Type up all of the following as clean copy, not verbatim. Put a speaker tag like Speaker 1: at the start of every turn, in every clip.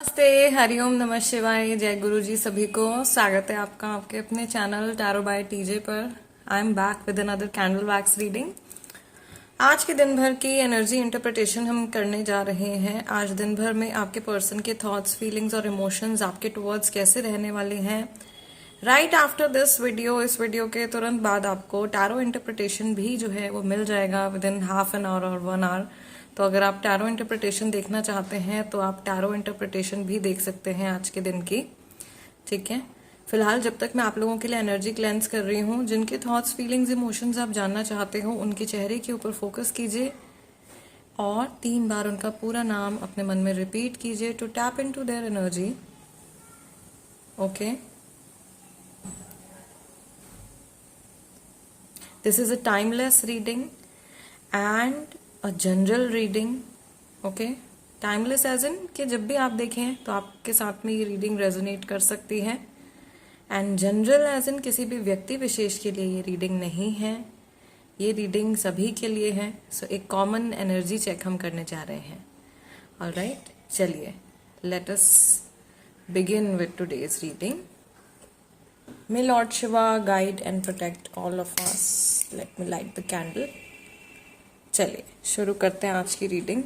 Speaker 1: नमस्ते, हरिओम, नमः शिवाय, जय गुरु जी सभी को। स्वागत है आपका आपके अपने चैनल टैरो बाय टीजे पर। I am back with another candle wax reading. आज के दिन भर की एनर्जी इंटरप्रिटेशन हम करने जा रहे हैं। आज दिन भर में आपके पर्सन के थॉट्स, फीलिंग्स और इमोशंस आपके टुवर्ड्स कैसे रहने वाले हैं। राइट आफ्टर दिस वीडियो, इस वीडियो के तुरंत बाद आपको टैरो इंटरप्रिटेशन भी जो है वो मिल जाएगा with in half an hour और 1 आवर। तो अगर आप टैरो इंटरप्रिटेशन देखना चाहते हैं तो आप टैरो इंटरप्रिटेशन भी देख सकते हैं आज के दिन की। ठीक है, फिलहाल जब तक मैं आप लोगों के लिए एनर्जी क्लेंस कर रही हूँ, जिनके थॉट्स, फीलिंग्स, इमोशंस आप जानना चाहते हो उनके चेहरे के ऊपर फोकस कीजिए और 3 बार उनका पूरा नाम अपने मन में रिपीट कीजिए to tap into their energy. Okay, this is a timeless reading and a general reading. Okay, timeless as in कि जब भी आप देखें तो आपके साथ में ये रीडिंग रेजोनेट कर सकती है, एंड जनरल एज इन किसी भी व्यक्ति विशेष के लिए ये रीडिंग नहीं है, ये रीडिंग सभी के लिए है। सो एक कॉमन एनर्जी चेक हम करने जा रहे हैं। ऑलराइट, चलिए let us begin with today's reading. May Lord Shiva guide and protect all of us. Let me light the candle. चलिए शुरू करते हैं आज की रीडिंग।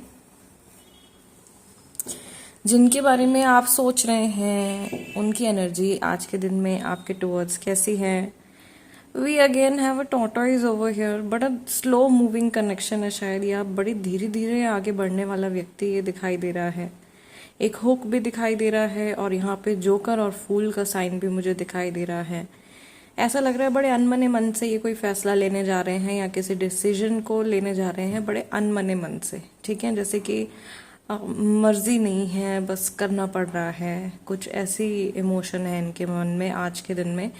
Speaker 1: जिनके बारे में आप सोच रहे हैं उनकी एनर्जी आज के दिन में आपके टुवर्ड्स कैसी है। We again have a tortoise over here, बड़ा स्लो मूविंग कनेक्शन है शायद, या बड़ी धीरे धीरे आगे बढ़ने वाला व्यक्ति ये दिखाई दे रहा है। एक हुक भी दिखाई दे रहा है और यहाँ पे जोकर और फूल का साइन भी मुझे दिखाई दे रहा है। ऐसा लग रहा है बड़े अनमने मन से ये कोई फैसला लेने जा रहे हैं या किसी डिसीजन को लेने जा रहे हैं, बड़े अनमने मन से। ठीक है, जैसे कि मर्जी नहीं है, बस करना पड़ रहा है, कुछ ऐसी इमोशन है इनके मन में आज के दिन में।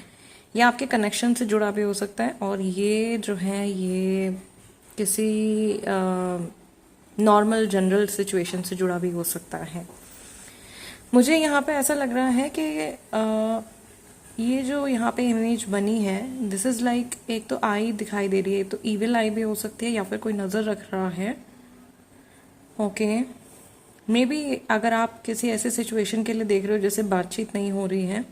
Speaker 1: या आपके कनेक्शन से जुड़ा भी हो सकता है और ये जो है ये किसी नॉर्मल जनरल सिचुएशन से जुड़ा भी हो सकता है। मुझे यहाँ पे ऐसा लग रहा है कि ये जो यहाँ पे इमेज बनी है, दिस इज लाइक, एक तो आई दिखाई दे रही है, तो इविल आई भी हो सकती है या फिर कोई नजर रख रहा है। ओके, मे बी अगर आप किसी ऐसे सिचुएशन के लिए देख रहे हो जैसे बातचीत नहीं हो रही है,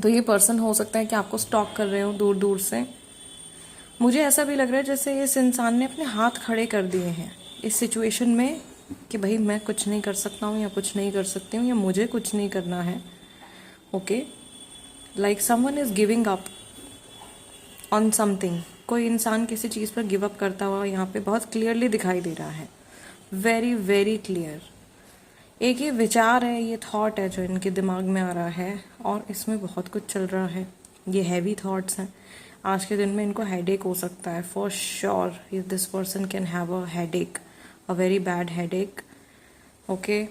Speaker 1: तो ये पर्सन हो सकता है कि आपको स्टॉक कर रहे हो दूर दूर से। मुझे ऐसा भी लग रहा है जैसे इस इंसान ने अपने हाथ खड़े कर दिए हैं इस सिचुएशन में कि भाई मैं कुछ नहीं कर सकता हूँ या कुछ नहीं कर सकती हूँ या मुझे कुछ नहीं करना है। Okay, like someone is giving up on something. कोई इंसान किसी चीज़ पर गिव अप करता हुआ यहाँ पे बहुत क्लियरली दिखाई दे रहा है, वेरी वेरी क्लियर। एक ये विचार है, ये थॉट है जो इनके दिमाग में आ रहा है और इसमें बहुत कुछ चल रहा है। ये हैवी थॉट्स हैं। आज के दिन में इनको हेडेक हो सकता है for sure. This person can have a headache, a very bad headache. Okay,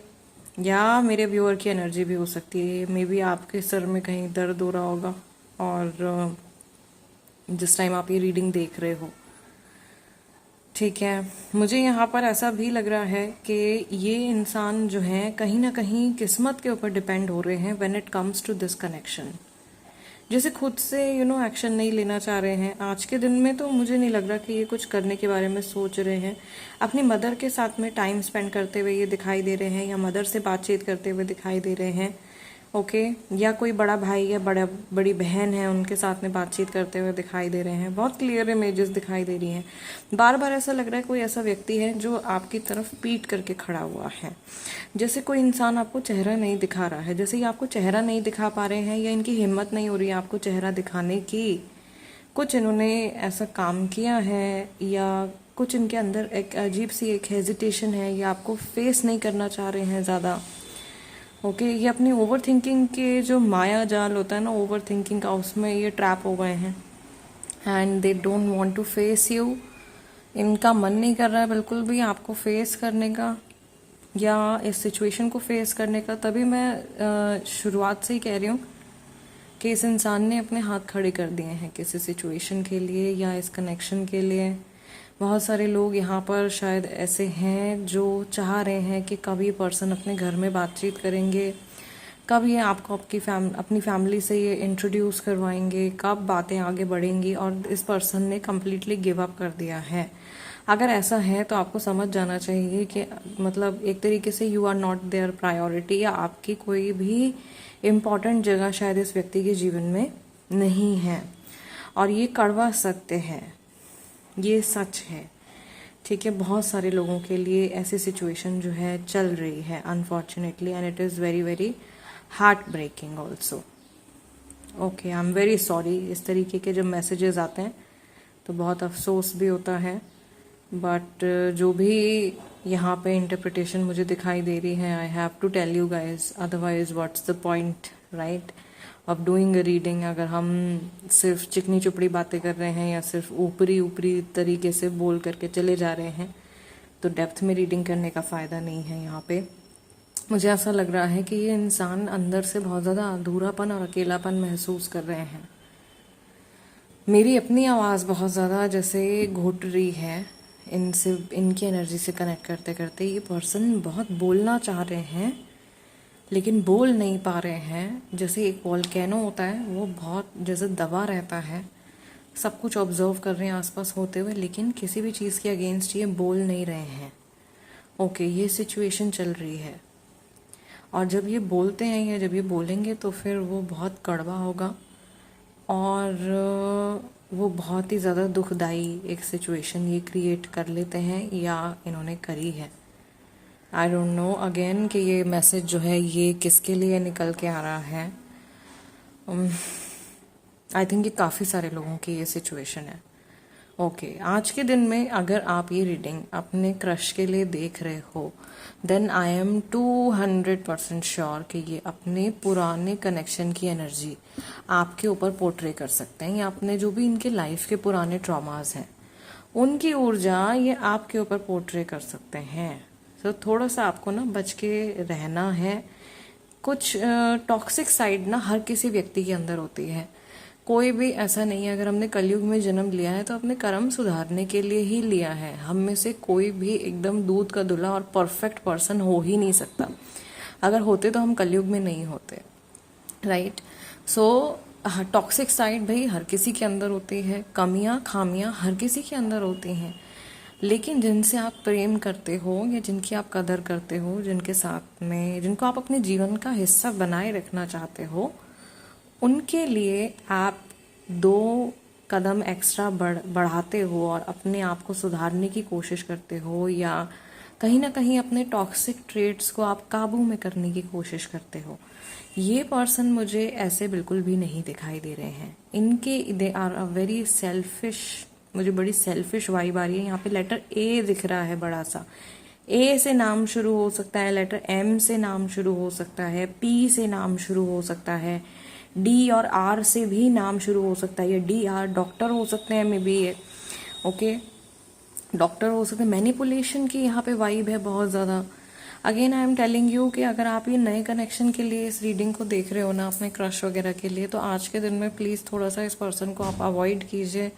Speaker 1: या मेरे व्यूअर की एनर्जी भी हो सकती है। मे बी आपके सर में कहीं दर्द हो रहा होगा और जिस टाइम आप ये रीडिंग देख रहे हो। ठीक है, मुझे यहाँ पर ऐसा भी लग रहा है कि ये इंसान जो है कहीं ना कहीं किस्मत के ऊपर डिपेंड हो रहे हैं when it comes to this connection. जैसे खुद से एक्शन नहीं लेना चाह रहे हैं आज के दिन में। तो मुझे नहीं लग रहा कि ये कुछ करने के बारे में सोच रहे हैं। अपनी मदर के साथ में टाइम स्पेंड करते हुए ये दिखाई दे रहे हैं या मदर से बातचीत करते हुए दिखाई दे रहे हैं। ओके, या कोई बड़ा भाई या बड़ी बहन है उनके साथ में बातचीत करते हुए दिखाई दे रहे हैं। बहुत क्लियर इमेजेस दिखाई दे रही हैं। बार बार ऐसा लग रहा है कोई ऐसा व्यक्ति है जो आपकी तरफ पीट करके खड़ा हुआ है। जैसे कोई इंसान आपको चेहरा नहीं दिखा रहा है, जैसे ये आपको चेहरा नहीं दिखा पा रहे हैं या इनकी हिम्मत नहीं हो रही है आपको चेहरा दिखाने की। कुछ इन्होंने ऐसा काम किया है या कुछ इनके अंदर एक अजीब सी एक हेजिटेशन है या आपको फेस नहीं करना चाह रहे हैं ज़्यादा। ओके, ये अपनी ओवर थिंकिंग के जो माया जाल होता है ना, ओवर थिंकिंग का, उसमें ये ट्रैप हो गए हैं and they don't want to face you. इनका मन नहीं कर रहा है बिल्कुल भी आपको फेस करने का या इस सिचुएशन को फेस करने का। तभी मैं शुरुआत से ही कह रही हूँ कि इस इंसान ने अपने हाथ खड़े कर दिए हैं किसी सिचुएशन के लिए या इस कनेक्शन के लिए। बहुत सारे लोग यहाँ पर शायद ऐसे हैं जो चाह रहे हैं कि कब ये पर्सन अपने घर में बातचीत करेंगे, कब ये आपको अपनी फैमिली से ये इंट्रोड्यूस करवाएंगे, कब बातें आगे बढ़ेंगी। और इस पर्सन ने कम्प्लीटली गिव अप कर दिया है। अगर ऐसा है तो आपको समझ जाना चाहिए कि मतलब एक तरीके से you are not their priority, या आपकी कोई भी इम्पॉर्टेंट जगह शायद इस व्यक्ति के जीवन में नहीं है। और ये कड़वा सत्य है, ये सच है, ठीक है। बहुत सारे लोगों के लिए ऐसी सिचुएशन जो है चल रही है unfortunately, and it is very very heartbreaking also. Okay, I am very sorry. इस तरीके के जब मैसेजेस आते हैं तो बहुत अफसोस भी होता है, बट जो भी यहाँ पे इंटरप्रिटेशन मुझे दिखाई दे रही है, I have to tell you guys, otherwise what's the point right of doing a reading. अगर हम सिर्फ चिकनी चुपड़ी बातें कर रहे हैं या सिर्फ ऊपरी ऊपरी तरीके से बोल करके चले जा रहे हैं तो डेप्थ में रीडिंग करने का फ़ायदा नहीं है। यहाँ पे मुझे ऐसा लग रहा है कि ये इंसान अंदर से बहुत ज़्यादा अधूरापन और अकेलापन महसूस कर रहे हैं। मेरी अपनी आवाज़ बहुत ज़्यादा जैसे घुट रही है इनसे, इनकी एनर्जी से कनेक्ट करते करते। ये पर्सन बहुत बोलना चाह रहे हैं लेकिन बोल नहीं पा रहे हैं। जैसे एक वोल्केनो होता है, वो बहुत जैसे दबा रहता है, सब कुछ ऑब्जर्व कर रहे हैं आसपास होते हुए, लेकिन किसी भी चीज़ के अगेंस्ट ये बोल नहीं रहे हैं। ओके, ये सिचुएशन चल रही है। और जब ये बोलते हैं या जब ये बोलेंगे तो फिर वो बहुत कड़वा होगा और वो बहुत ही ज़्यादा दुखदाई एक सिचुएशन ये क्रिएट कर लेते हैं या इन्होंने करी है। आई डोंट नो अगेन कि ये मैसेज जो है ये किसके लिए निकल के आ रहा है। आई थिंक ये काफ़ी सारे लोगों की ये सिचुएशन है। ओके, आज के दिन में अगर आप ये रीडिंग अपने क्रश के लिए देख रहे हो, देन आई एम 200% श्योर कि ये अपने पुराने कनेक्शन की एनर्जी आपके ऊपर पोर्ट्रे कर सकते हैं, या अपने जो भी इनके लाइफ के पुराने ट्रॉमास हैं उनकी ऊर्जा ये आपके ऊपर पोर्ट्रे कर सकते हैं। तो थोड़ा सा आपको ना बच के रहना है। कुछ टॉक्सिक साइड ना हर किसी व्यक्ति के अंदर होती है। कोई भी ऐसा नहीं है, अगर हमने कलयुग में जन्म लिया है तो अपने कर्म सुधारने के लिए ही लिया है। हम में से कोई भी एकदम दूध का धुला और परफेक्ट पर्सन हो ही नहीं सकता। अगर होते तो हम कलयुग में नहीं होते, राइट। सो टॉक्सिक साइड भाई हर किसी के अंदर होती है, कमियां खामियां हर किसी के अंदर होती हैं, लेकिन जिनसे आप प्रेम करते हो या जिनकी आप कदर करते हो, जिनके साथ में जिनको आप अपने जीवन का हिस्सा बनाए रखना चाहते हो, उनके लिए आप 2 कदम एक्स्ट्रा बढ़ाते हो और अपने आप को सुधारने की कोशिश करते हो, या कहीं ना कहीं अपने टॉक्सिक ट्रेट्स को आप काबू में करने की कोशिश करते हो। ये पर्सन मुझे ऐसे बिल्कुल भी नहीं दिखाई दे रहे हैं। इनके they are a very selfish, मुझे बड़ी सेल्फिश वाइब आ रही है। यहाँ पे लेटर ए दिख रहा है बड़ा सा, ए से नाम शुरू हो सकता है, लेटर एम से नाम शुरू हो सकता है, पी से नाम शुरू हो सकता है, डी और आर से भी नाम शुरू हो सकता है, या डी आर डॉक्टर हो सकते हैं, मे बी ओके डॉक्टर हो सकते हैं। मैनिपुलेशन की यहाँ पे वाइब है बहुत ज़्यादा। Again I am telling you कि अगर आप ये नए कनेक्शन के लिए इस रीडिंग को देख रहे हो ना, अपने क्रश वगैरह के लिए, तो आज के दिन में प्लीज़ थोड़ा सा इस पर्सन को आप अवॉइड कीजिए।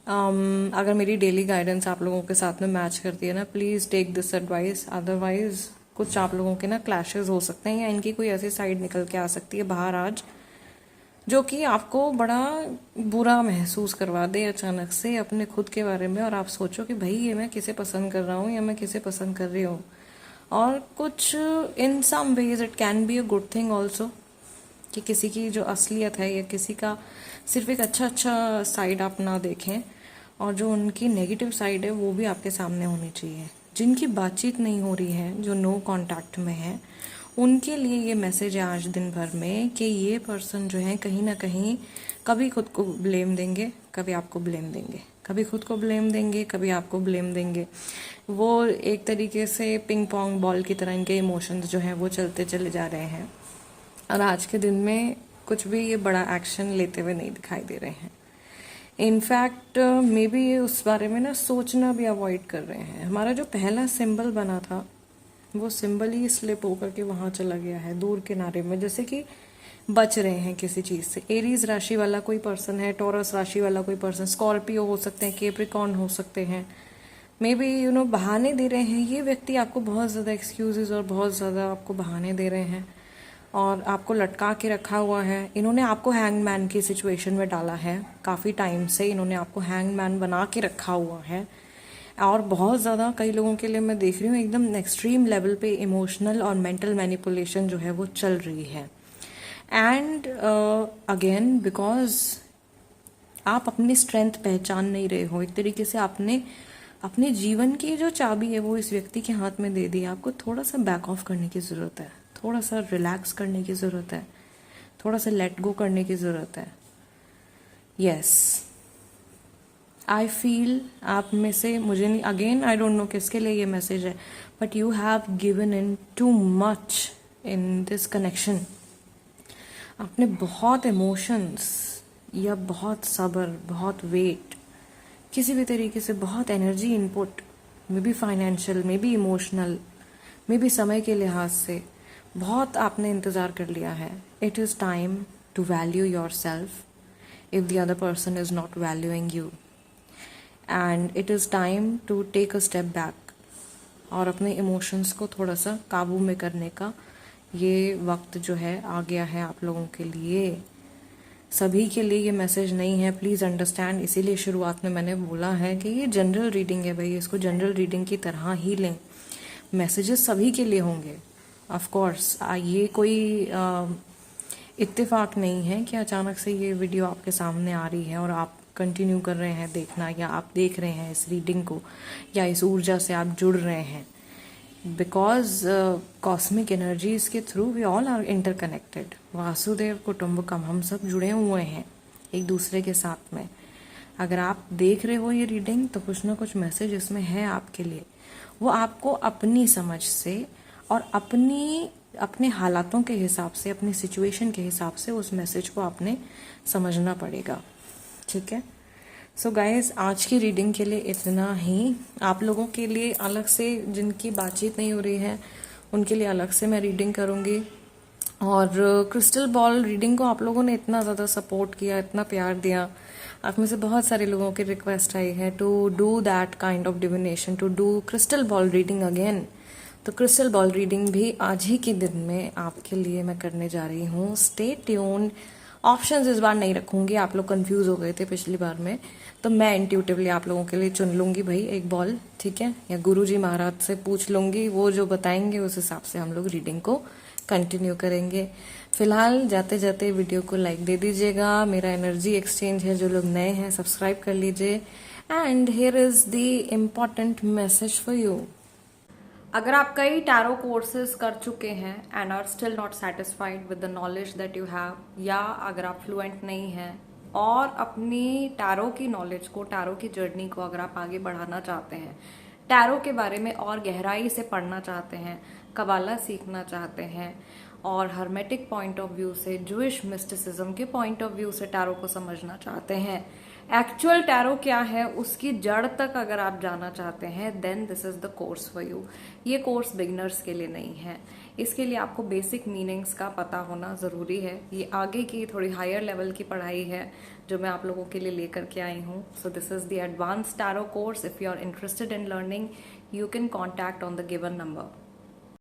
Speaker 1: अगर मेरी डेली गाइडेंस आप लोगों के साथ में मैच करती है ना, please take this advice. Otherwise कुछ आप लोगों के ना क्लैशेस हो सकते हैं, या इनकी कोई ऐसी साइड निकल के आ सकती है बाहर आज जो कि आपको बड़ा बुरा महसूस करवा दे अचानक से अपने खुद के बारे में, और आप सोचो कि भाई ये मैं किसे पसंद कर रहा हूँ या मैं किसे पसंद कर रही हूँ। और कुछ in some ways it can be a good thing also कि किसी की जो असलियत है या किसी का सिर्फ एक अच्छा साइड आप ना देखें, और जो उनकी नेगेटिव साइड है वो भी आपके सामने होनी चाहिए। जिनकी बातचीत नहीं हो रही है, जो नो कांटेक्ट में है, उनके लिए ये मैसेज है आज दिन भर में कि ये पर्सन जो है कहीं ना कहीं कभी खुद को ब्लेम देंगे, कभी आपको ब्लेम देंगे, कभी खुद को ब्लेम देंगे, कभी आपको ब्लेम देंगे। वो एक तरीके से पिंग पोंग बॉल की तरह इनके इमोशंस जो हैं वो चलते चले जा रहे हैं, और आज के दिन में कुछ भी ये बड़ा एक्शन लेते हुए नहीं दिखाई दे रहे हैं। इनफैक्ट मे बी ये उस बारे में ना सोचना भी अवॉइड कर रहे हैं। हमारा जो पहला सिंबल बना था वो सिंबल ही स्लिप होकर के वहाँ चला गया है दूर किनारे में, जैसे कि बच रहे हैं किसी चीज़ से। एरीज राशि वाला कोई पर्सन है, टॉरस राशि वाला कोई पर्सन, स्कॉर्पियो हो सकते हैं, कैप्रिकॉर्न हो सकते हैं, मे बी बहाने दे रहे हैं। ये व्यक्ति आपको बहुत ज़्यादा एक्सक्यूजेज और बहुत ज़्यादा आपको बहाने दे रहे हैं और आपको लटका के रखा हुआ है। इन्होंने आपको हैंगमैन की सिचुएशन में डाला है, काफ़ी टाइम से इन्होंने आपको हैंगमैन बना के रखा हुआ है। और बहुत ज़्यादा कई लोगों के लिए मैं देख रही हूँ एकदम एक्सट्रीम लेवल पे इमोशनल और मेंटल मैनिपुलेशन जो है वो चल रही है। एंड अगेन बिकॉज आप अपनी स्ट्रेंथ पहचान नहीं रहे हो, एक तरीके से आपने अपने जीवन की जो चाबी है वो इस व्यक्ति के हाथ में दे दी। आपको थोड़ा सा बैक ऑफ करने की ज़रूरत है, थोड़ा सा रिलैक्स करने की ज़रूरत है, थोड़ा सा लेट गो करने की ज़रूरत है। यस, आई फील आप में से, मुझे नहीं, अगेन आई डोंट नो किसके लिए ये मैसेज है, but you have given in too much in this connection. आपने बहुत इमोशंस या बहुत सब्र, बहुत वेट, किसी भी तरीके से बहुत energy input, may be financial, may be emotional, may be समय के लिहाज से बहुत आपने इंतज़ार कर लिया है। It is time to value yourself if the other person is not valuing you, and it is time to take a step back और अपने इमोशंस को थोड़ा सा काबू में करने का ये वक्त जो है आ गया है आप लोगों के लिए। सभी के लिए ये मैसेज नहीं है, प्लीज़ अंडरस्टैंड। इसीलिए शुरुआत में मैंने बोला है कि ये जनरल रीडिंग है भाई, इसको जनरल रीडिंग की तरह ही लें। मैसेजेस सभी के लिए होंगे ऑफ कोर्स। ये कोई इत्तेफाक नहीं है कि अचानक से ये वीडियो आपके सामने आ रही है और आप कंटिन्यू कर रहे हैं देखना, या आप देख रहे हैं इस रीडिंग को, या इस ऊर्जा से आप जुड़ रहे हैं। बिकॉज कॉस्मिक एनर्जीज के through we all are interconnected. वासुदेव कुटुंबकम, हम सब जुड़े हुए हैं एक दूसरे के साथ में। अगर आप देख रहे हो ये रीडिंग तो कुछ ना कुछ मैसेज इसमें है आपके लिए। वो आपको अपनी समझ से और अपने हालातों के हिसाब से, अपनी सिचुएशन के हिसाब से उस मैसेज को आपने समझना पड़ेगा, ठीक है। सो गाइज, आज की रीडिंग के लिए इतना ही। आप लोगों के लिए अलग से, जिनकी बातचीत नहीं हो रही है उनके लिए अलग से मैं रीडिंग करूँगी। और क्रिस्टल बॉल रीडिंग को आप लोगों ने इतना ज़्यादा सपोर्ट किया, इतना प्यार दिया। आप में से बहुत सारे लोगों की रिक्वेस्ट आई है to do that kind of divination, to do crystal ball reading again. तो क्रिस्टल बॉल रीडिंग भी आज ही के दिन में आपके लिए मैं करने जा रही हूँ। Stay tuned. ऑप्शंस इस बार नहीं रखूंगी, आप लोग कंफ्यूज हो गए थे पिछली बार में, तो मैं इंट्यूटिवली आप लोगों के लिए चुन लूंगी भाई एक बॉल, ठीक है, या गुरुजी महाराज से पूछ लूंगी, वो जो बताएंगे उस हिसाब से हम लोग रीडिंग को कंटिन्यू करेंगे। फिलहाल जाते जाते वीडियो को लाइक दे दीजिएगा, मेरा एनर्जी एक्सचेंज है, जो लोग नए हैं सब्सक्राइब कर लीजिए। And here is the important message for you. अगर आप कई टैरो कोर्सेज कर चुके हैं and are still not satisfied with the knowledge that you have, या अगर आप फ्लुएंट नहीं हैं और अपनी टैरो की नॉलेज को, टैरो की जर्नी को अगर आप आगे बढ़ाना चाहते हैं, टैरो के बारे में और गहराई से पढ़ना चाहते हैं, कबाला सीखना चाहते हैं और हर्मेटिक पॉइंट ऑफ व्यू से, जूइश मिस्टिसिज्म के पॉइंट ऑफ व्यू से टैरो को समझना चाहते हैं, एक्चुअल टैरो क्या है उसकी जड़ तक अगर आप जाना चाहते हैं, then this is the course for you. ये कोर्स बिगिनर्स के लिए नहीं है, इसके लिए आपको बेसिक मीनिंग्स का पता होना ज़रूरी है। ये आगे की थोड़ी हायर लेवल की पढ़ाई है जो मैं आप लोगों के लिए लेकर के आई हूँ। So this is the advance tarot course. If you are interested in learning, you can contact on the given number.